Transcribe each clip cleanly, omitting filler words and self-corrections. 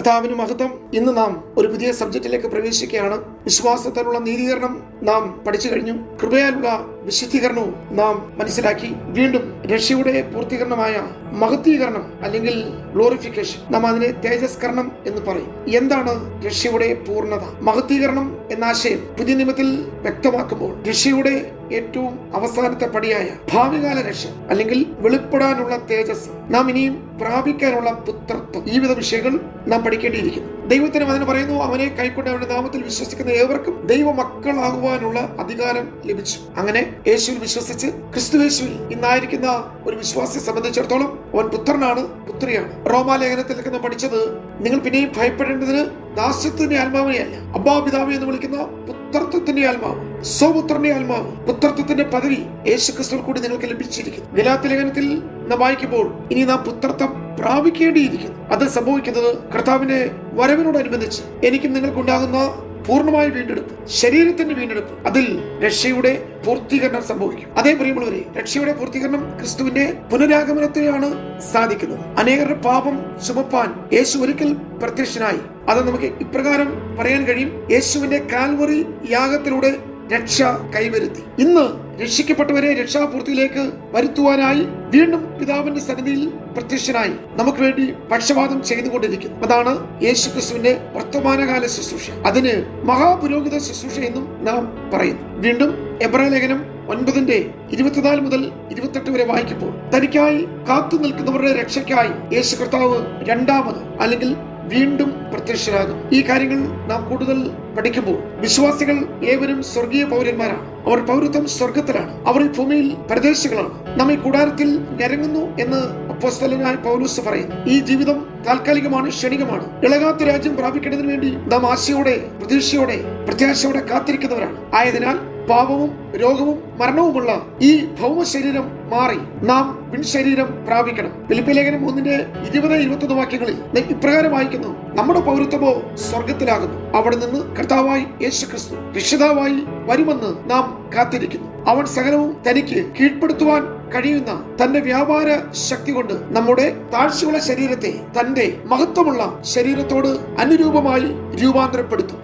കർത്താവിന് മഹത്വം. ഇന്ന് നാം ഒരു പുതിയ സബ്ജക്റ്റിലേക്ക് പ്രവേശിക്കുകയാണ്. വിശ്വാസത്തിനുള്ള നീതീകരണം നാം പഠിച്ചു കഴിഞ്ഞു. കൃപയാലുള്ള വിശുദ്ധീകരണവും നാം മനസ്സിലാക്കി. വീണ്ടും രക്ഷയുടെ പൂർത്തീകരണമായ മഹത്വീകരണം അല്ലെങ്കിൽ ഗ്ലോറിഫിക്കേഷൻ, നാം അതിനെ തേജസ്കരണം എന്ന് പറയും. എന്താണ് രക്ഷയുടെ പൂർണ്ണത? മഹത്വീകരണം എന്ന ആശയം പുതിയ നിയമത്തിൽ വ്യക്തമാക്കുമ്പോൾ രക്ഷയുടെ ഏറ്റവും അവസാനത്തെ പടിയായ ഭാവികാല രക്ഷ അല്ലെങ്കിൽ വെളിപ്പെടാനുള്ള തേജസ്, നാം ഇനിയും പ്രാപിക്കാനുള്ള പുത്രത്വം, ഈ വിധ വിഷയങ്ങൾ നാം പഠിക്കേണ്ടിയിരിക്കുന്നു. ദൈവത്തിന് അതിന് പറയുന്നു, അവനെ കൈക്കൊണ്ട് അവന്റെ നാമത്തിൽ വിശ്വസിക്കുന്ന ഏവർക്കും ദൈവ മക്കളാകുവാനുള്ള അധികാരം ലഭിച്ചു. അങ്ങനെ യേശുവിൽ വിശ്വസിച്ച് ക്രിസ്തുയേശുവിൽ ഇന്നായിരിക്കുന്ന ഒരു വിശ്വാസിയെ സംബന്ധിച്ചിടത്തോളം അവൻ പുത്രനാണ്, പുത്രിയാണ്. റോമാലേഖനത്തിൽ നാം പഠിച്ചത്, നിങ്ങൾ പിന്നെയും ഭയപ്പെടേണ്ടതിന് ദാസ്യത്തിന്റെ ആത്മാവിനെയല്ല, അബ്ബാ പിതാവേ എന്ന് വിളിക്കുന്ന പുത്രത്വത്തിന്റെ ആത്മാവ്, സ്വപുത്രന്റെ ആത്മാവ്, പുത്രത്വത്തിന്റെ പദവി യേശു ക്രിസ്തുവിൽ കൂടി നിങ്ങൾക്ക് ലഭിച്ചിരിക്കുന്നു. ഗലാത്യലേഖനത്തിൽ നാം വായിക്കുമ്പോൾ ഇനി നാം പുത്രത്വം പ്രാപിക്കേണ്ടിയിരിക്കുന്നു. അത് സംഭവിക്കുന്നത് കർത്താവിന്റെ വരവിനോടനുബന്ധിച്ച് എനിക്കും നിങ്ങൾക്കുണ്ടാകുന്ന പൂർണ്ണമായ വീണ്ടെടുപ്പ്, ശരീരത്തിന്റെ വീണ്ടെടുപ്പ്, അതിൽ രക്ഷയുടെ പൂർത്തീകരണം സംഭവിക്കും. അതേ പ്രിയമുള്ളവരെ, രക്ഷയുടെ പൂർത്തീകരണം ക്രിസ്തുവിന്റെ പുനരാഗമനത്തെയാണ് സാധിക്കുന്നത്. അനേകരുടെ പാപം ചുമപ്പാൻ യേശു ഒരിക്കൽ പ്രത്യക്ഷനായി. അത് നമുക്ക് ഇപ്രകാരം പറയാൻ കഴിയും, യേശുവിന്റെ കാൽവറി യാഗത്തിലൂടെ രക്ഷ കൈവരുത്തി. ഇന്ന് രക്ഷിക്കപ്പെട്ടവരെ രക്ഷാപൂർത്തിയിലേക്ക് വരുത്തുവാനായി വീണ്ടും പിതാവിന്റെ സന്നിധിയിൽ പ്രത്യക്ഷനായി നമുക്ക് വേണ്ടി പക്ഷപാതം ചെയ്തുകൊണ്ടിരിക്കുന്നു. അതാണ് യേശു ക്രിസ്തുവിന്റെ വർത്തമാനകാല ശുശ്രൂഷ. അതിന് മഹാപുരോഹിത ശുശ്രൂഷ എന്നും നാം പറയുന്നു. വീണ്ടും എബ്രായ ലേഖനം 9:24 മുതൽ 28 വരെ വായിക്കുമ്പോൾ, തനിക്കായി കാത്തു നിൽക്കുന്നവരുടെ രക്ഷയ്ക്കായി യേശു കർത്താവ് രണ്ടാമത് അല്ലെങ്കിൽ വീണ്ടും പ്രത്യക്ഷരാകും. ഈ കാര്യങ്ങൾ നാം കൂടുതൽ പഠിക്കുമ്പോൾ വിശ്വാസികൾ ഏവരും സ്വർഗീയ പൗരന്മാരാണ്. അവർ പൗരത്വം സ്വർഗത്തിലാണ്. അവർ ഈ ഭൂമിയിൽ പരദേശികളാണ്. നാം ഈ കൂടാരത്തിൽ ഞരങ്ങുന്നു എന്ന് അപ്പോസ്തലനായ പൗലോസ് പറയുന്നു. ഈ ജീവിതം താൽക്കാലികമാണ്, ക്ഷണികമാണ്. ഇളകാത്ത രാജ്യം പ്രാപിക്കുന്നതിന് വേണ്ടി നാം ആശയോടെ, പ്രതീക്ഷയോടെ, പ്രത്യാശയോടെ കാത്തിരിക്കുന്നവരാണ്. ആയതിനാൽ പാപവും രോഗവും മരണവുമുള്ള ഈ ഭൗമ ശരീരം മാറി നാം പിൻശരീരം പ്രാപിക്കണം. ഫിലിപ്പിയ ലേഖനം 1:20-21 വാക്യങ്ങളിൽ ഇപ്രകാരം വായിക്കുന്നു, നമ്മുടെ പൗരത്വമോ സ്വർഗത്തിലാകുന്നു. അവിടെ നിന്ന് കർത്താവായി യേശു ക്രിസ്തു രക്ഷിതാവായി വരുമെന്ന് നാം കാത്തിരിക്കുന്നു. അവൻ സകലവും തനിക്ക് കീഴ്പ്പെടുത്തുവാൻ കഴിയുന്ന തന്റെ വ്യാപാര ശക്തി കൊണ്ട് നമ്മുടെ താഴ്ചയുള്ള ശരീരത്തെ തന്റെ മഹത്വമുള്ള ശരീരത്തോട് അനുരൂപമായി രൂപാന്തരപ്പെടുത്തും.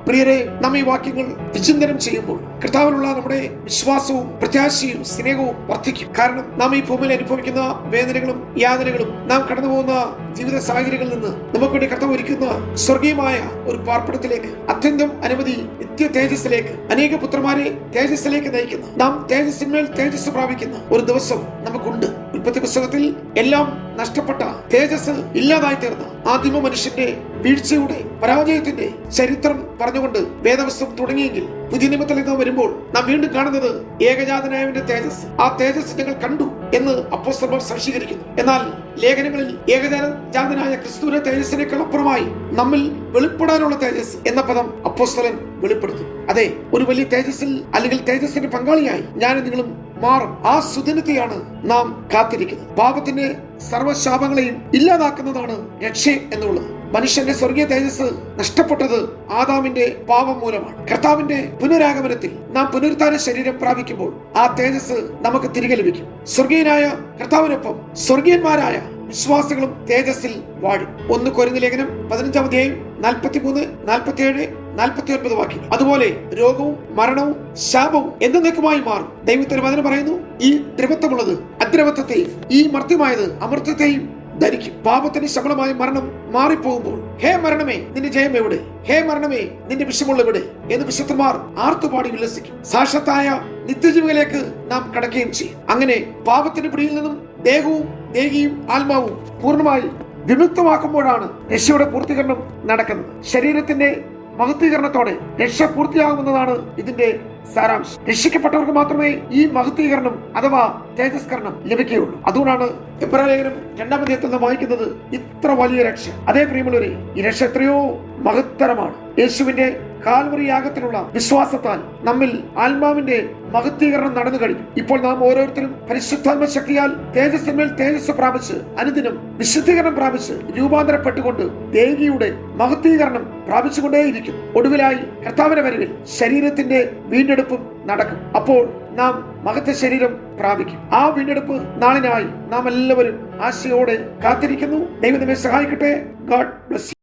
പ്രിയരെ, നാം ഈ വാക്യങ്ങൾ വിചിന്തനം ചെയ്യുമ്പോൾ കർത്താവിനുള്ള നമ്മുടെ വിശ്വാസവും പ്രത്യാശയും സ്നേഹവും വർദ്ധിക്കും. കാരണം നാം ഈ ഭൂമിയിൽ അനുഭവിക്കുന്ന വേദനകളും യാതനകളും, നാം കടന്നു പോകുന്ന ജീവിത സാഹചര്യങ്ങളിൽ നിന്ന് നമുക്ക് വേണ്ടി കർത്താവ് ഒരുക്കുന്ന സ്വർഗീയമായ ഒരു പാർപ്പിടത്തിലേക്ക്, അത്യന്തം അനവധി നിത്യ തേജസ്സിലേക്ക്, അനേക പുത്രന്മാരെ തേജസ്സിലേക്ക് നയിക്കുന്ന, നാം തേജസ്സിന്മേൽ തേജസ് പ്രാപിക്കുന്ന ഒരു ദിവസം നമുക്കുണ്ട്. ഉൽപ്പത്തി പുസ്തകത്തിൽ എല്ലാം നഷ്ടപ്പെട്ട, തേജസ് ഇല്ലാതായി തീർന്ന ആദിമ മനുഷ്യന്റെ വീഴ്ചയുടെ, പരാജയത്തിന്റെ ചരിത്രം പറഞ്ഞുകൊണ്ട് വേദപുസ്തകം തുടങ്ങിയെങ്കിൽ പുതിയ നിയമത്തിലേക്ക് വരുമ്പോൾ നാം വീണ്ടും കാണുന്നത് ഏകജാതനായവന്റെ തേജസ്. ആ തേജസ് ഞങ്ങൾ കണ്ടു എന്ന് അപ്പോസ്തലന്മാർ സാക്ഷീകരിക്കുന്നു. എന്നാൽ ലേഖനങ്ങളിൽ ഏകജാതനായ ക്രിസ്തുവിന്റെ തേജസ്സിനേക്കാൾ അപ്പുറമായി നമ്മിൽ വെളിപ്പെടാനുള്ള തേജസ് എന്ന പദം അപ്പോസ്തലൻ വെളിപ്പെടുത്തും. അതെ, ഒരു വലിയ തേജസ്സിൽ അല്ലെങ്കിൽ തേജസ്സിന്റെ പങ്കാളിയായി ഞാനും നിങ്ങളും മാറും. ആ സുദിനത്തെയാണ് നാം കാത്തിരിക്കുന്നത്. പാപത്തിന്റെ സർവ്വശാപങ്ങളെയും ഇല്ലാതാക്കുന്നതാണ് രക്ഷ എന്നുള്ളത്. മനുഷ്യന്റെ സ്വർഗീയ തേജസ് നഷ്ടപ്പെട്ടത് ആദാമിന്റെ പാപം മൂലമാണ്. കർത്താവിന്റെ പുനരാഗമനത്തിൽ നാം പുനരുത്ഥാന ശരീരം പ്രാപിക്കുമ്പോൾ ആ തേജസ് നമുക്ക് തിരികെ ലഭിക്കും. സ്വർഗീയനായ കർത്താവിനൊപ്പം സ്വർഗീയന്മാരായ വിശ്വാസികളും തേജസ്സിൽ വാഴും. 1 കൊരിന്ത്യർ ലേഖനം 15:43-47-49 വാക്യങ്ങൾ. അതുപോലെ രോഗവും മരണവും ശാപവും എന്നേക്കുമായി മാറും. ദൈവത്തിന് വചനം പറയുന്നു, ഈ ദ്രവത്വമുള്ളത് അദ്രവത്വത്തെയും ഈ മർത്യമായത് അമർത്യത്തെയും ധരിക്കും. പാപത്തിന് ശമനമായ മരണം മാറിപ്പോകുമ്പോൾ, ഹേ മരണമേ നിന്റെ ജയം എവിടെ, ഹേ മരണമേ നിന്റെ വിഷമുള്ള എവിടെ എന്ന് വിശുദ്ധന്മാർ ആർത്തുപാടി ഉല്ലസിക്കും. സാക്ഷാത്തായ നിത്യജീവികളിലേക്ക് നാം കടക്കുകയും ചെയ്യും. അങ്ങനെ പാപത്തിന്റെ പിടിയിൽ നിന്നും ദേഹവും ദേഹിയും ആത്മാവും പൂർണ്ണമായി വിമുക്തമാക്കുമ്പോഴാണ് രക്ഷയുടെ പൂർത്തീകരണം നടക്കുന്നത്. ശരീരത്തിന്റെ മഹത്വീകരണത്തോടെ രക്ഷ പൂർത്തിയാകുമെന്നതാണ് ഇതിന്റെ സാരാംശം. രക്ഷിക്കപ്പെട്ടവർക്ക് മാത്രമേ ഈ മഹത്വീകരണം അഥവാ തേജസ്കരണം ലഭിക്കുകയുള്ളൂ. അതുകൊണ്ടാണ് എബ്രായ ലേഖനം 2-ാം അധ്യായത്തിൽ നാം വായിക്കുന്നത് ഇത്ര വലിയ രക്ഷ. അതേ പ്രിയമുള്ളവരെ, ഈ രക്ഷ എത്രയോ മഹത്തരമാണ്. യേശുവിന്റെ കാൽവറി യാഗത്തിലുള്ള വിശ്വാസത്താൽ നമ്മിൽ ആത്മാവിന്റെ മഹത്വീകരണം നടന്നു കഴിഞ്ഞു. ഇപ്പോൾ നാം ഓരോരുത്തരും പരിശുദ്ധാത്മ ശക്തിയാൽ തേജസ്സിന്മേൽ തേജസ് പ്രാപിച്ച് അനുദിനം വിശുദ്ധീകരണം പ്രാപിച്ച് രൂപാന്തരപ്പെട്ടുകൊണ്ട് ദേഹിയുടെ മഹത്വീകരണം പ്രാപിച്ചുകൊണ്ടേയിരിക്കുന്നു. ഒടുവിലായി കർത്താവിന്റെ വരവിൽ ശരീരത്തിന്റെ വീണ്ടെടുപ്പും നടക്കും. അപ്പോൾ നാം മഹത്വ ശരീരം പ്രാപിക്കും. ആ വീണ്ടെടുപ്പ് നാളിനായി നാം എല്ലാവരും ആശയോടെ കാത്തിരിക്കുന്നു. ദൈവം നമ്മെ സഹായിക്കട്ടെ. God bless you.